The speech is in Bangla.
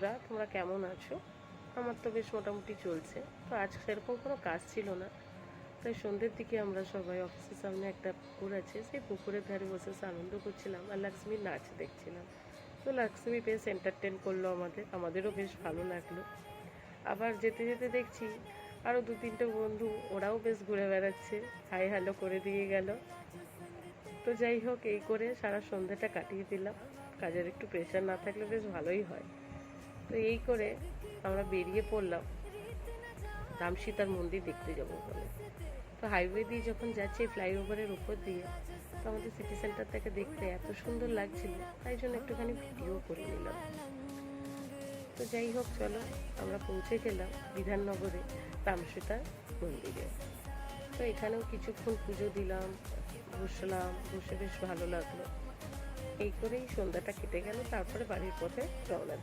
বন্ধুরা, তোমরা কেমন আছো? আমার তো বেশ মোটামুটি চলছে। তো আজ সেরকম কোনো কাজ ছিল না, তাই সন্ধ্যের দিকে আমরা সবাই অফিসের সামনে একটা পুকুর আছে, সেই পুকুরের ধারে বসে আনন্দ করছিলাম আর লক্ষ্মীর নাচ দেখছিলাম। তো লক্ষ্মী বেশ এন্টারটেন করলো আমাদেরও বেশ ভালো লাগলো। আবার যেতে যেতে দেখছি আরও 2-3টে বন্ধু, ওরাও বেশ ঘুরে বেড়াচ্ছে, হাই হ্যালো করে দিয়ে গেল। তো যাই হোক, এই করে সারা সন্ধ্যাটা কাটিয়ে দিলাম। কাজের একটু প্রেশার না থাকলে বেশ ভালোই হয়। তো এই করে আমরা বেরিয়ে পড়লাম রাম সীতার মন্দির দেখতে যাব বলে। তো হাইওয়ে দিয়ে যখন যাচ্ছি ফ্লাইওভারের উপর দিয়ে, তো আমাদের সিটি সেন্টার থেকে দেখতে এত সুন্দর লাগছিল, তাই জন্য একটুখানি ভিডিও করে নিলাম। তো যাই হোক, চলো আমরা পৌঁছে গেলাম বিধাননগরে রাম সীতার মন্দিরে। তো এখানেও কিছুক্ষণ পুজো দিলাম, বসলাম, বসে বেশ ভালো লাগলো। এই করেই সন্ধ্যাটা কেটে গেল। তারপরে বাড়ির পথে রওনা